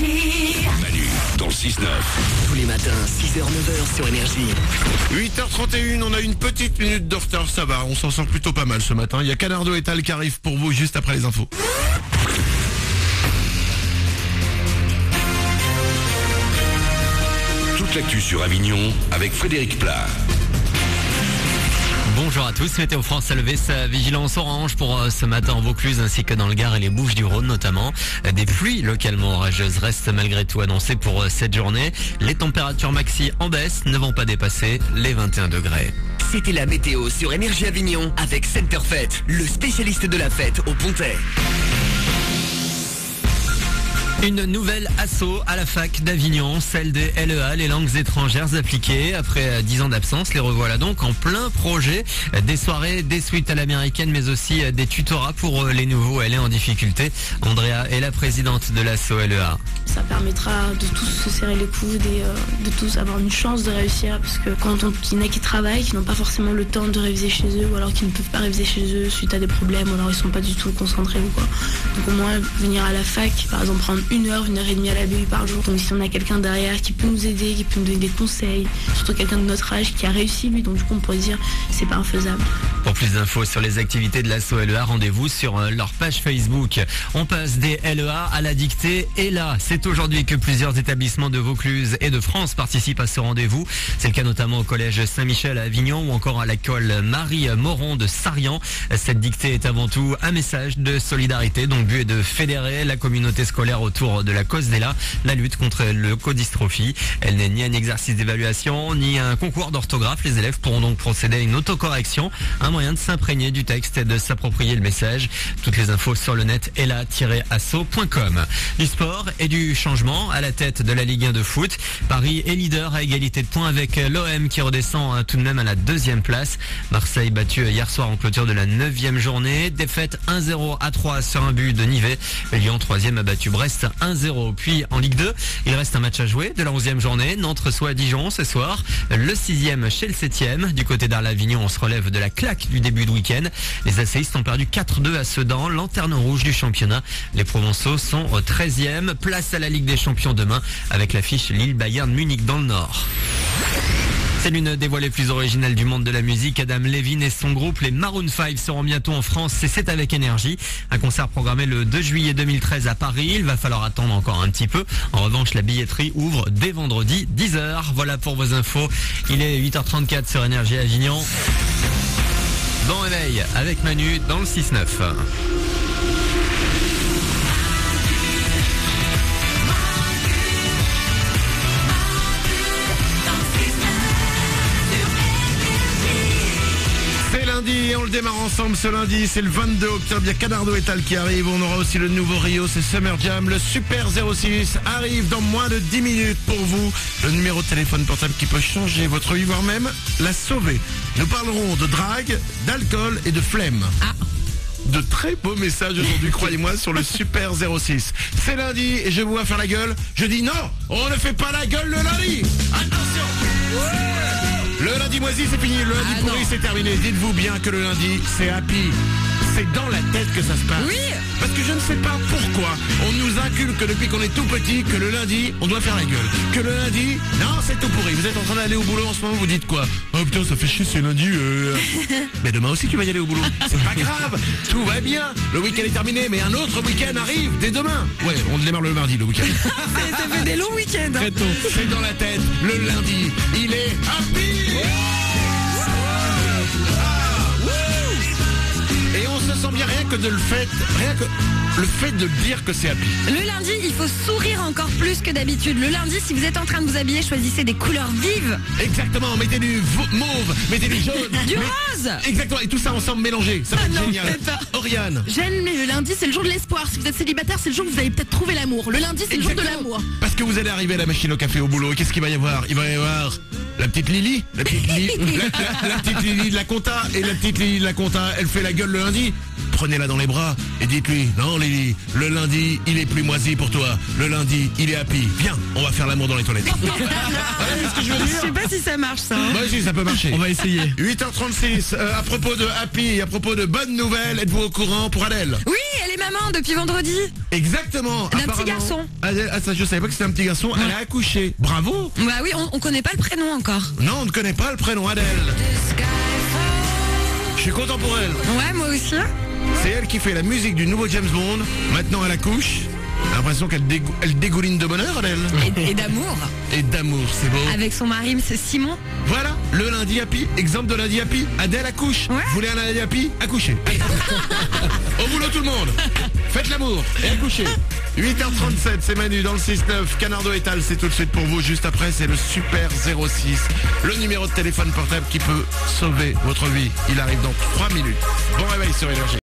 Énergie. Manu, dans le 6-9. Tous les matins, 6h-9h sur Énergie. 8h31, on a une petite minute de retard, ça va, on s'en sort plutôt pas mal ce matin. Il y a Canardo et Tal qui arrivent pour vous juste après les infos. Toute l'actu sur Avignon avec Frédéric Plat. Bonjour à tous, Météo France a levé sa vigilance orange pour ce matin en Vaucluse ainsi que dans le Gard et les Bouches-du-Rhône notamment. Des pluies localement orageuses restent malgré tout annoncées pour cette journée. Les températures maxi en baisse ne vont pas dépasser les 21 degrés. C'était la météo sur Énergie Avignon avec Center Fête, le spécialiste de la fête au Pontet. Une nouvelle asso à la fac d'Avignon, celle des LEA, les langues étrangères appliquées. Après 10 ans d'absence, les revoilà donc en plein projet. Des soirées, des suites à l'américaine, mais aussi des tutorats pour les nouveaux LE en difficulté. Andrea est la présidente de l'asso LEA. Ça permettra de tous se serrer les coudes et de tous avoir une chance de réussir. Parce que quand il y en a qui travaillent, qui n'ont pas forcément le temps de réviser chez eux, ou alors qui ne peuvent pas réviser chez eux suite à des problèmes, ou alors ils sont pas du tout concentrés ou quoi. Donc au moins venir à la fac, par exemple prendre une heure et demie à la BU par jour. Donc si on a quelqu'un derrière qui peut nous aider, qui peut nous donner des conseils, surtout quelqu'un de notre âge qui a réussi lui, donc du coup on pourrait dire c'est pas infaisable. Pour plus d'infos sur les activités de l'asso LEA, rendez-vous sur leur page Facebook. On passe des LEA à la dictée et là, c'est aujourd'hui que plusieurs établissements de Vaucluse et de France participent à ce rendez-vous. C'est le cas notamment au collège Saint-Michel à Avignon ou encore à l'école Marie-Moron de Sarian. Cette dictée est avant tout un message de solidarité dont le but est de fédérer la communauté scolaire autour de la cause d'Ella, la lutte contre le codystrophie. Elle n'est ni un exercice d'évaluation, ni un concours d'orthographe. Les élèves pourront donc procéder à une autocorrection, un moyen de s'imprégner du texte et de s'approprier le message. Toutes les infos sur le net ella-asso.com. Du sport et du changement à la tête de la Ligue 1 de foot. Paris est leader à égalité de points avec l'OM qui redescend tout de même à la 2e place. Marseille battu hier soir en clôture de la 9e journée. Défaite 1-0 à 3 sur un but de Nivelles. Lyon 3e a battu Brest 1-0. Puis en Ligue 2, il reste un match à jouer de la 11e journée. Nantes reçoit à Dijon ce soir. Le 6e chez le 7e. Du côté d'Arles-Avignon, on se relève de la claque du début de week-end. Les ACistes ont perdu 4-2 à Sedan, lanterne rouge du championnat. Les Provençaux sont au 13e. Place à la Ligue des Champions demain avec l'affiche Lille-Bayern-Munich dans le Nord. C'est l'une des voix les plus originales du monde de la musique. Adam Levine et son groupe, les Maroon 5, seront bientôt en France. C'est avec Énergie. Un concert programmé le 2 juillet 2013 à Paris. Il va falloir attendre encore un petit peu. En revanche, la billetterie ouvre dès vendredi 10h. Voilà pour vos infos. Il est 8h34 sur Énergie Avignon. Bon réveil avec Manu dans le 6-9. Et on le démarre ensemble ce lundi, c'est le 22 octobre, il y a Canardo et Tal qui arrivent, on aura aussi le nouveau Rio, c'est Summer Jam, le Super 06 arrive dans moins de 10 minutes pour vous, le numéro de téléphone portable qui peut changer votre vie, voire même la sauver. Nous parlerons de drague, d'alcool et de flemme. De très beaux messages aujourd'hui, croyez-moi, sur le Super 06. C'est lundi et je vous vois faire la gueule, je dis non, on ne fait pas la gueule le lundi. Attention. Le lundi moisi c'est fini, le lundi pourri c'est terminé. Dites-vous bien que le lundi c'est happy. C'est dans la tête que ça se passe. Oui. Parce que je ne sais pas pourquoi on nous inculque depuis qu'on est tout petit que le lundi on doit faire la gueule. Que le lundi, non c'est tout pourri. Vous êtes en train d'aller au boulot en ce moment, vous dites quoi? Oh putain ça fait chier c'est lundi. Mais demain aussi tu vas y aller au boulot. C'est pas grave, tout va bien. Le week-end est terminé mais un autre week-end arrive dès demain. Ouais on démarre le mardi le week-end. Ça fait des longs week-ends. Très tôt, c'est dans la tête. Le lundi, il est happy. Et on se sent bien rien que le fait de dire que c'est happy. Le lundi, il faut sourire encore plus que d'habitude. Le lundi, si vous êtes en train de vous habiller, choisissez des couleurs vives. Exactement, mettez du mauve, mettez du jaune. Du rose. Exactement, et tout ça ensemble mélangé. Ça va être génial. Oriane. J'aime, mais le lundi, c'est le jour de l'espoir. Si vous êtes célibataire, c'est le jour où vous allez peut-être trouver l'amour. Le lundi, c'est le jour de l'amour. Parce que vous allez arriver à la machine au café au boulot. Et qu'est-ce qu'il va y avoir? Il va y avoir la petite Lily, la petite Lily de la compta. Et la petite Lily de la compta, elle fait la gueule le lundi. prenez-la dans les bras et dites-lui, non Lily, le lundi, il est plus moisi pour toi. Le lundi, il est happy. Viens, on va faire l'amour dans les toilettes. Vous voyez ce que je veux Je dire? sais pas si ça marche ça. Bah si, ça peut marcher. On va essayer. 8h36, à propos de happy, à propos de bonnes nouvelles, êtes-vous au courant pour Adèle? Oui, elle est maman depuis vendredi. Exactement. D'un petit apparemment. garçon. Adèle, ça, je savais pas que c'était un petit garçon. Elle a accouché. Bravo. Bah oui, on connaît pas le prénom encore. Non, on ne connaît pas le prénom Adèle. Je suis content pour elle. Ouais, moi aussi. C'est elle qui fait la musique du nouveau James Bond. Maintenant, elle accouche. J'ai l'impression qu'elle elle dégouline de bonheur, Adèle. Et d'amour. Et d'amour, c'est beau. Avec son mari, c'est Simon. Voilà, le lundi happy. Exemple de lundi happy. Adèle accouche. Ouais. Vous voulez un lundi happy? Accouchez. Allez. Au boulot tout le monde. Faites l'amour et accouchez. 8h37, c'est Manu dans le 6-9. Canardo et Tal, c'est tout de suite pour vous. Juste après, c'est le Super 06. Le numéro de téléphone portable qui peut sauver votre vie. Il arrive dans 3 minutes. Bon réveil sur Énergie.